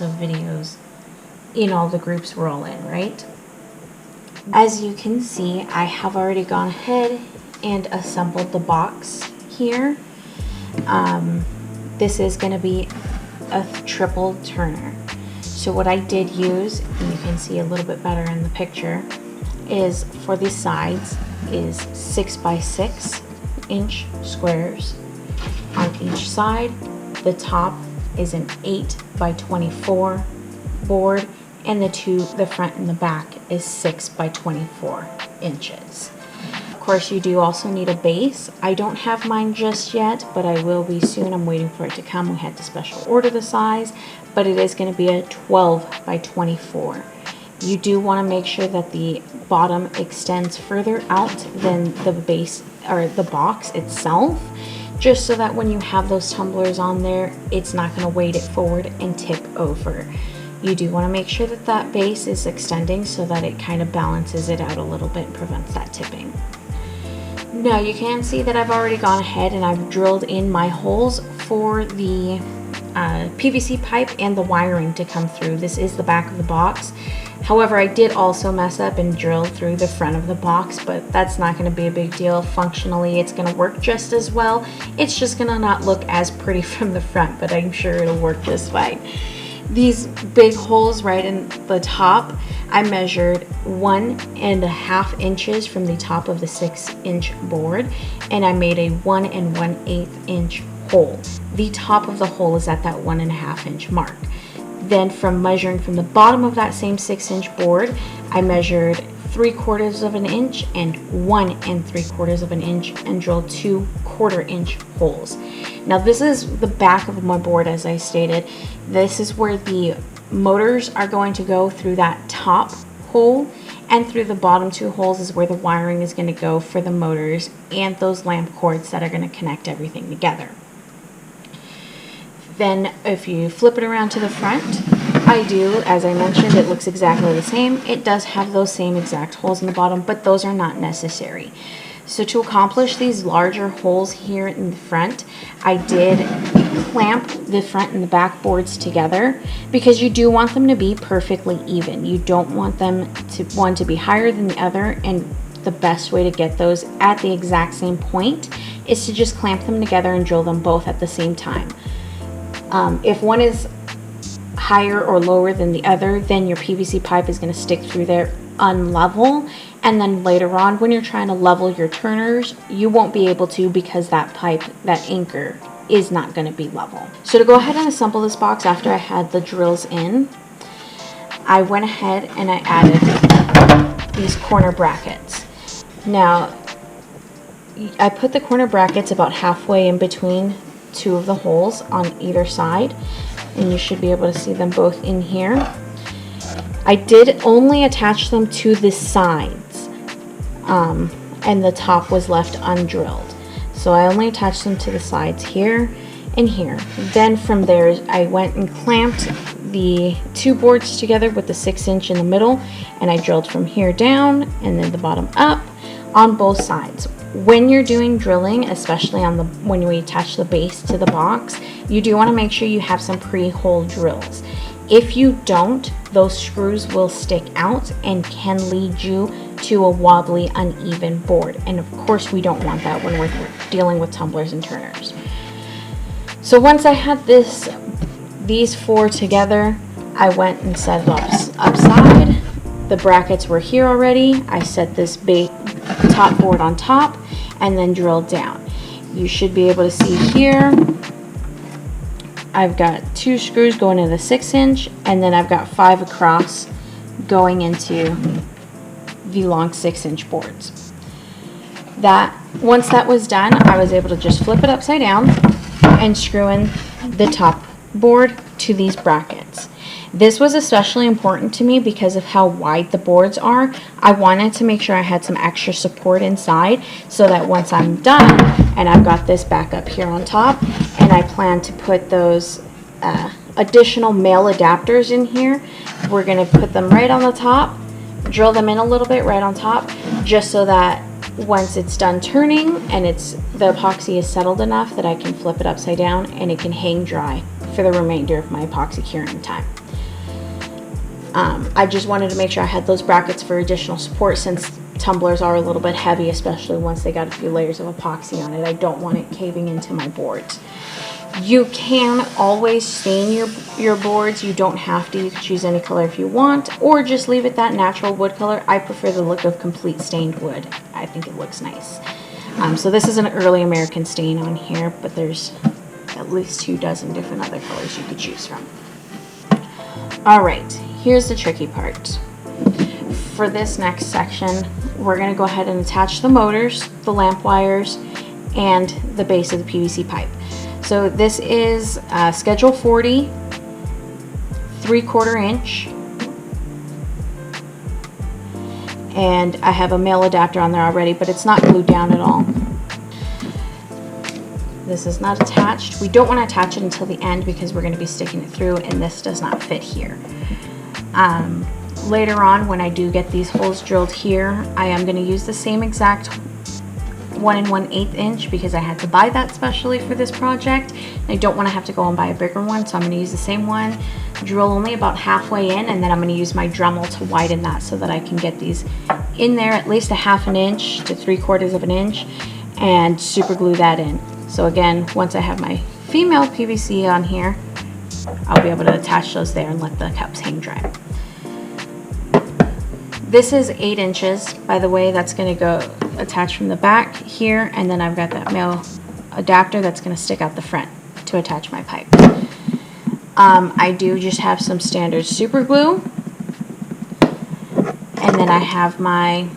of videos in all the groups we're all in, right? As you can see, I have already gone ahead and assembled the box here. This is going to be a triple turner. So what I did use, and you can see a little bit better in the picture, is for the sides is 6 by 6 inch squares on each side. The top is an 8 by 24 board, and the front and the back is 6 by 24 inches. Of course, you do also need a base. I don't have mine just yet, but I will be soon. I'm waiting for it to come. We had to special order the size, but it is going to be a 12 by 24. You do want to make sure that the bottom extends further out than the base or the box itself, just so that when you have those tumblers on there, it's not going to weight it forward and tip over. You do want to make sure that that base is extending so that it kind of balances it out a little bit and prevents that tipping. Now you can see that I've already gone ahead and I've drilled in my holes for the PVC pipe and the wiring to come through. This is the back of the box. However, I did also mess up and drill through the front of the box, but that's not going to be a big deal. Functionally, it's going to work just as well. It's just going to not look as pretty from the front, but I'm sure it'll work just fine. These big holes right in the top, I measured 1.5 inches from the top of the 6-inch board, and I made a 1 1/8 inch hole. The top of the hole is at that 1.5 inch mark. Then from measuring from the bottom of that same 6-inch board, I measured 3/4 of an inch and 1 3/4 inch and drilled 2 1/4-inch holes. Now this is the back of my board, as I stated. This is where the motors are going to go through that top hole, and through the bottom 2 holes is where the wiring is going to go for the motors and those lamp cords that are going to connect everything together. Then if you flip it around to the front, I do, as I mentioned, it looks exactly the same. It does have those same exact holes in the bottom, but those are not necessary. So to accomplish these larger holes here in the front, I did clamp the front and the back boards together because you do want them to be perfectly even. You don't want them to one to be higher than the other, and the best way to get those at the exact same point is to just clamp them together and drill them both at the same time. If one is higher or lower than the other, then your PVC pipe is going to stick through there unlevel, and then later on when you're trying to level your turners, you won't be able to because that pipe, that anchor, is not going to be level. So to go ahead and assemble this box after I had the drills in, I went ahead and I added these corner brackets. Now I put the corner brackets about halfway in between 2 of the holes on either side, and you should be able to see them both in here. I did only attach them to the sides, and the top was left undrilled. So I only attached them to the sides here and here. Then from there, I went and clamped the 2 boards together with the 6-inch in the middle, and I drilled from here down and then the bottom up on both sides. When you're doing drilling, especially on when we attach the base to the box, you do want to make sure you have some pre-hole drills. If you don't, those screws will stick out and can lead you to a wobbly, uneven board. And of course, we don't want that when we're dealing with tumblers and turners. So once I had these 4 together, I went and set it upside. The brackets were here already. I set this top board on top and then drilled down. You should be able to see here, I've got 2 screws going into the 6-inch, and then I've got 5 across going into the long 6-inch boards. Once that was done, I was able to just flip it upside down and screw in the top board to these brackets. This was especially important to me because of how wide the boards are. I wanted to make sure I had some extra support inside so that once I'm done, and I've got this back up here on top, and I plan to put those additional male adapters in here. We're going to put them right on the top, drill them in a little bit right on top, just so that once it's done turning and the epoxy is settled enough that I can flip it upside down and it can hang dry for the remainder of my epoxy curing time. I just wanted to make sure I had those brackets for additional support, since tumblers are a little bit heavy, especially once they got a few layers of epoxy on it. I don't want it caving into my boards. You can always stain your boards. You don't have to. You can choose any color if you want, or just leave it that natural wood color. I prefer the look of complete stained wood. I think it looks nice. So this is an early American stain on here, but there's at least 24 different other colors you could choose from. All right, here's the tricky part. For this next section, we're going to go ahead and attach the motors, the lamp wires, and the base of the PVC pipe. So this is schedule 40, 3/4 inch, and I have a male adapter on there already, but it's not glued down at all. This is not attached. We don't want to attach it until the end because we're going to be sticking it through, and this does not fit here. Later on, when I do get these holes drilled here, I am going to use the same exact 1 1/8 inch because I had to buy that specially for this project. I don't want to have to go and buy a bigger one, so I'm going to use the same one, drill only about halfway in, and then I'm going to use my Dremel to widen that so that I can get these in there at least a 1/2 inch to 3/4 inch and super glue that in. So again, once I have my female PVC on here, I'll be able to attach those there and let the cups hang dry. This is 8 inches, by the way. That's going to go attached from the back here, and then I've got that male adapter that's going to stick out the front to attach my pipe. I do just have some standard super glue, and then I have my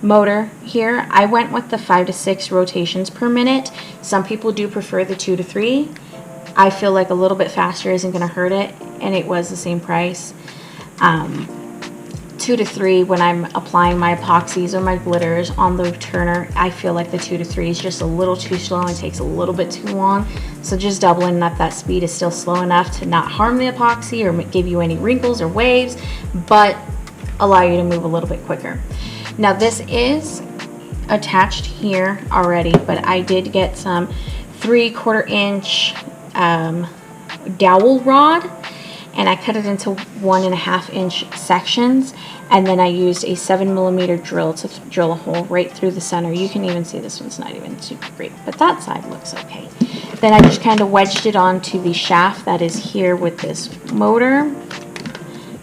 motor here. I went with the 5 to 6 rotations per minute. Some people do prefer the 2 to 3. I feel like a little bit faster isn't going to hurt it, and it was the same price. 2 to 3, when I'm applying my epoxies or my glitters on the turner, I feel like the 2 to 3 is just a little too slow and takes a little bit too long. So just doubling up that speed is still slow enough to not harm the epoxy or give you any wrinkles or waves, but allow you to move a little bit quicker. Now this is attached here already, but I did get some 3/4 inch dowel rod, and I cut it into 1.5 inch sections, and then I used a 7mm drill to drill a hole right through the center. You can even see this one's not even super great, but that side looks okay. Then I just kind of wedged it onto the shaft that is here with this motor.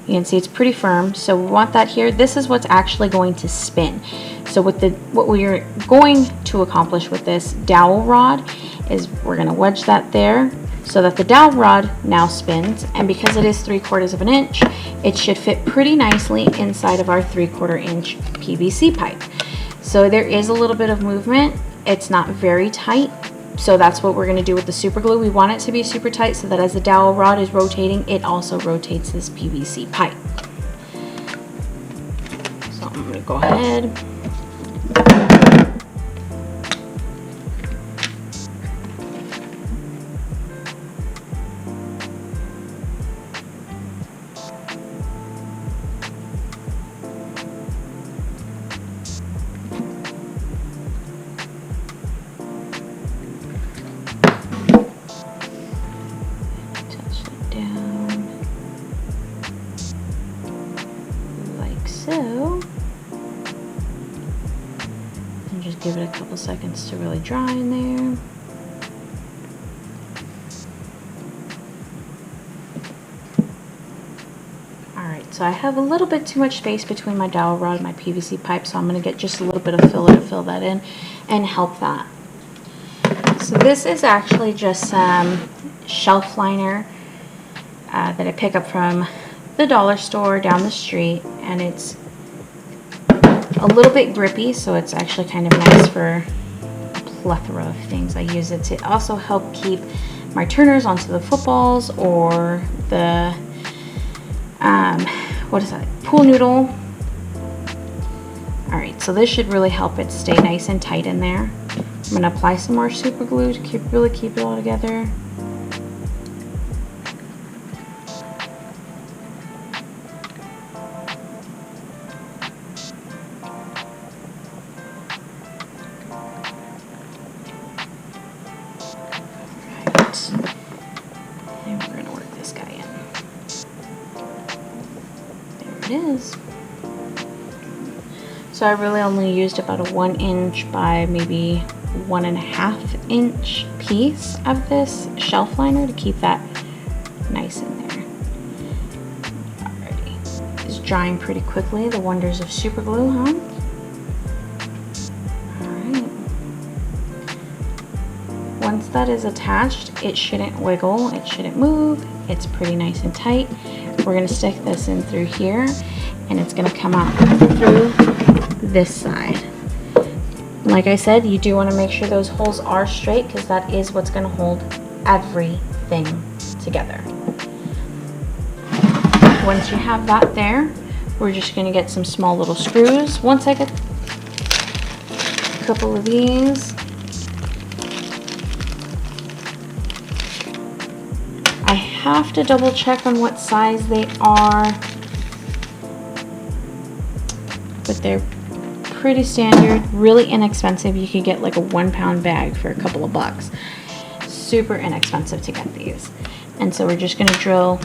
You can see it's pretty firm, so we want that here. This is what's actually going to spin. So with what we're going to accomplish with this dowel rod is we're going to wedge that there so that the dowel rod now spins, and because it is 3/4 inch, it should fit pretty nicely inside of our 3/4 inch PVC pipe. So there is a little bit of movement. It's not very tight, so that's what we're going to do with the super glue. We want it to be super tight so that as the dowel rod is rotating, it also rotates this PVC pipe. So I'm going to go ahead. So, and just give it a couple seconds to really dry in there. Alright, so I have a little bit too much space between my dowel rod and my PVC pipe, so I'm going to get just a little bit of filler to fill that in and help that. So this is actually just some shelf liner that I pick up from the dollar store down the street, and it's a little bit grippy, so it's actually kind of nice for a plethora of things. I use it to also help keep my turners onto the footballs or the what is that, pool noodle. Alright, so this should really help it stay nice and tight in there. I'm going to apply some more super glue to really keep it all together. it is. So I really only used about a 1 inch by maybe 1.5 inch piece of this shelf liner to keep that nice in there. Alrighty. It's drying pretty quickly. The wonders of super glue, huh? Alright. Once that is attached, it shouldn't wiggle, it shouldn't move. It's pretty nice and tight. We're gonna stick this in through here, and it's gonna come out through this side. Like I said, you do want to make sure those holes are straight because that is what's going to hold everything together. Once you have that there, we're just going to get some small little screws. Once I get a couple of these, I have to double check on what size they are, but they're pretty standard, really inexpensive. You could get like a 1 pound bag for a couple of bucks. Super inexpensive to get these. And so we're just going to drill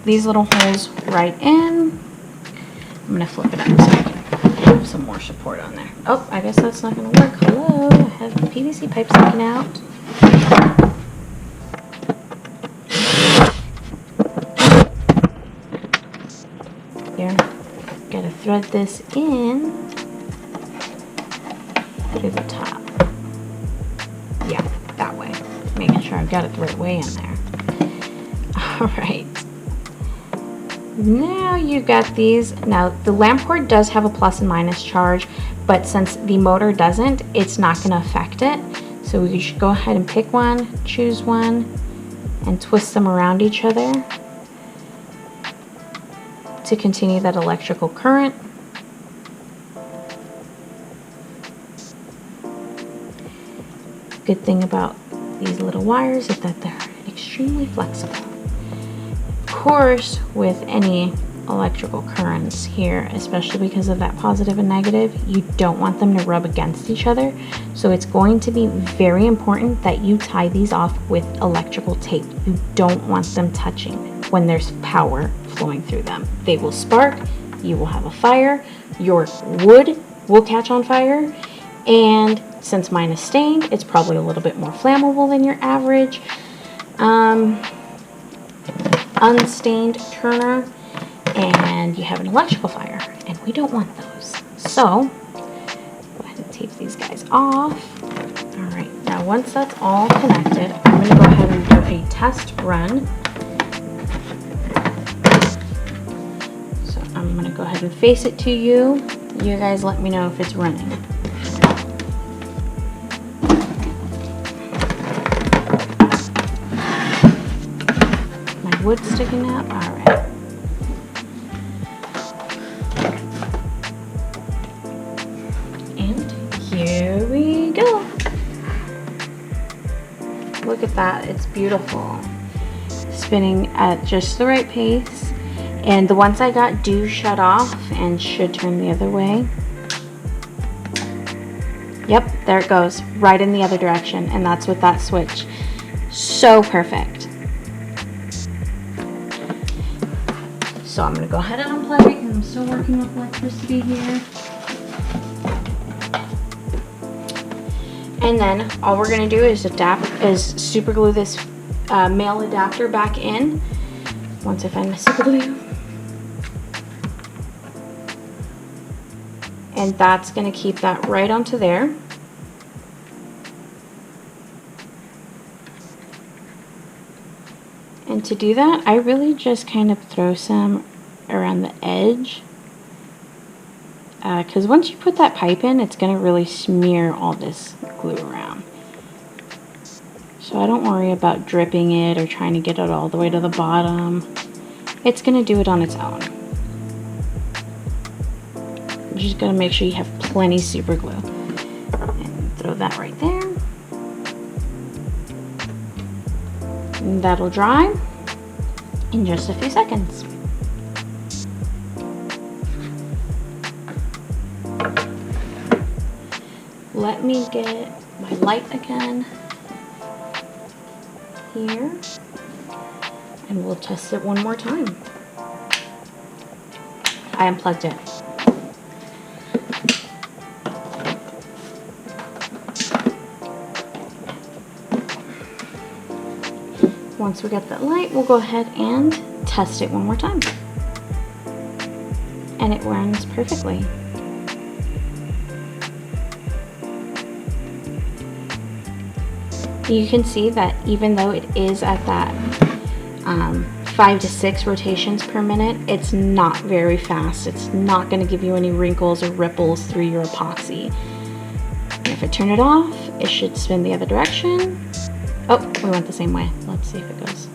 these little holes right in. I'm going to flip it up so I can have some more support on there. Oh, I guess that's not going to work. Hello, I have the PVC pipe sticking out. Here, got to thread this in to the top. Yeah, that way. Making sure I've got it the right way in there. Alright. Now you've got these. Now the lamp cord does have a plus and minus charge, but since the motor doesn't, it's not going to affect it. So we should go ahead and pick one, choose one, and twist them around each other to continue that electrical current. Good thing about these little wires is that they're extremely flexible. Of course, with any electrical currents here, especially because of that positive and negative, you don't want them to rub against each other. So it's going to be very important that you tie these off with electrical tape. You don't want them touching when there's power flowing through them. They will spark, you will have a fire, your wood will catch on fire, and since mine is stained, it's probably a little bit more flammable than your average unstained turner, and you have an electrical fire, and we don't want those. So go ahead and tape these guys off. All right, now once that's all connected, I'm going to go ahead and do a test run. So I'm going to go ahead and face it to you. You guys let me know if it's running. My wood sticking out. All right. And here we go. Look at that. It's beautiful. Spinning at just the right pace. And the ones I got do shut off and should turn the other way. Yep, there it goes. Right in the other direction. And that's with that switch. So perfect. So I'm going to go ahead and unplug it because I'm still working with electricity here. And then all we're going to do is super glue this male adapter back in. Once I find my super glue. And that's going to keep that right onto there. And to do that, I really just kind of throw some around the edge. Because once you put that pipe in, it's going to really smear all this glue around. So I don't worry about dripping it or trying to get it all the way to the bottom. It's going to do it on its own. You're just going to make sure you have plenty super glue. And throw that right there. And that'll dry in just a few seconds. Let me get my light again here, and we'll test it one more time. I unplugged it. Once we get that light, we'll go ahead and test it one more time. And it runs perfectly. You can see that even though it is at that 5 to 6 rotations per minute, it's not very fast. It's not going to give you any wrinkles or ripples through your epoxy. And if I turn it off, it should spin the other direction. Oh, we went the same way. Let's see if it goes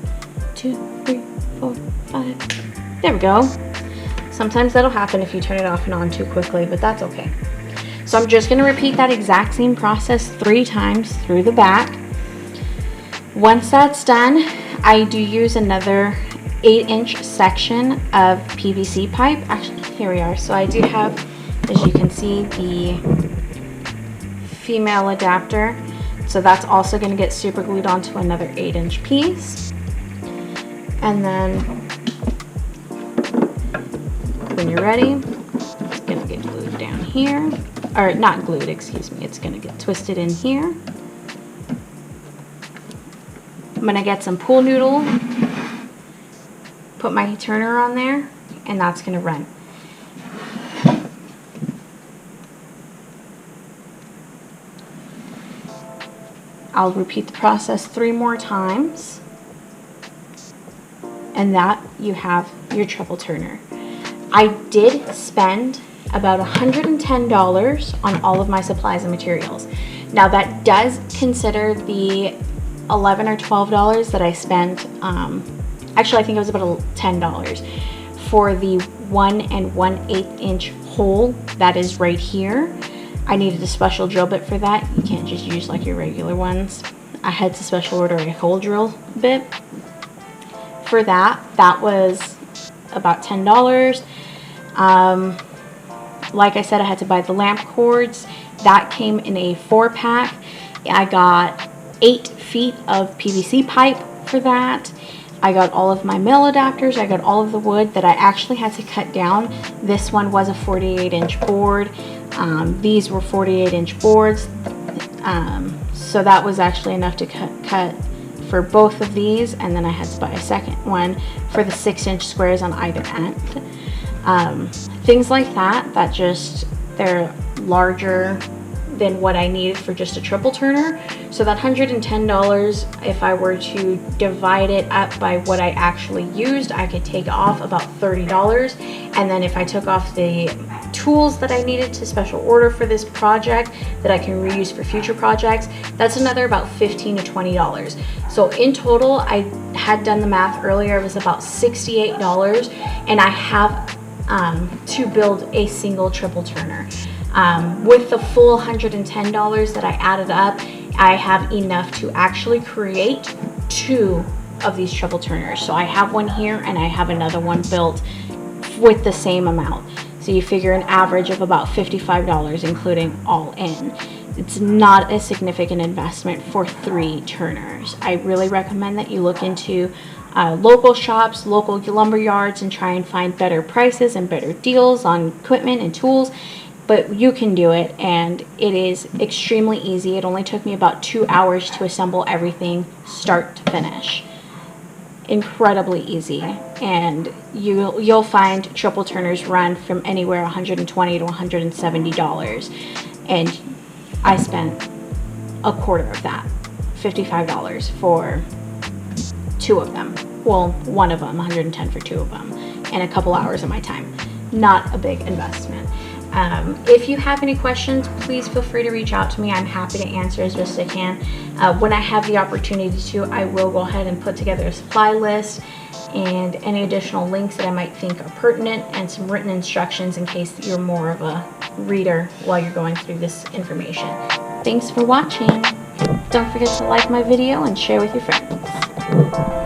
2, 3, 4, 5. There we go. Sometimes that'll happen if you turn it off and on too quickly, but that's okay. So I'm just going to repeat that exact same process 3 times through the back. Once that's done, I do use another 8-inch section of PVC pipe. Actually, here we are. So I do have, as you can see, the female adapter. So that's also going to get super glued onto another 8-inch piece. And then when you're ready, it's going to get glued down here. Or not glued, excuse me. It's going to get twisted in here. I'm going to get some pool noodle, put my turner on there, and that's going to run. I'll repeat the process 3 more times, and that you have your triple turner. I did spend about $110 on all of my supplies and materials. Now that does consider the $11 or $12 that I spent, actually I think it was about $10 for the 1 1/8 inch hole that is right here. I needed a special drill bit for that. You can't just use like your regular ones. I had to special order a hole drill bit for that. That was about $10. Like I said, I had to buy the lamp cords. That came in a 4-pack. I got 8 feet of PVC pipe for that. I got all of my male adapters. I got all of the wood that I actually had to cut down. This one was a 48-inch board. These were 48-inch boards. So that was actually enough to cut for both of these. And then I had to buy a second one for the 6-inch squares on either end. Things like that, they're larger than what I needed for just a triple turner. So that $110, if I were to divide it up by what I actually used, I could take off about $30. And then if I took off the tools that I needed to special order for this project that I can reuse for future projects, that's another about $15 to $20. So in total, I had done the math earlier, it was about $68, and I have to build a single triple turner. With the full $110 that I added up, I have enough to actually create 2 of these triple turners. So I have one here and I have another one built with the same amount. So you figure an average of about $55, including all in. It's not a significant investment for 3 turners. I really recommend that you look into local shops, local lumber yards, and try and find better prices and better deals on equipment and tools. But you can do it, and it is extremely easy. It only took me about 2 hours to assemble everything start to finish. Incredibly easy, and you'll find triple turners run from anywhere $120 to $170, and I spent a quarter of that, $55 for 2 of them. Well, one of them, $110 for 2 of them, and a couple hours of my time. Not a big investment. If you have any questions, please feel free to reach out to me. I'm happy to answer as best I can. When I have the opportunity to, I will go ahead and put together a supply list and any additional links that I might think are pertinent, and some written instructions in case you're more of a reader while you're going through this information. Thanks for watching. Don't forget to like my video and share with your friends.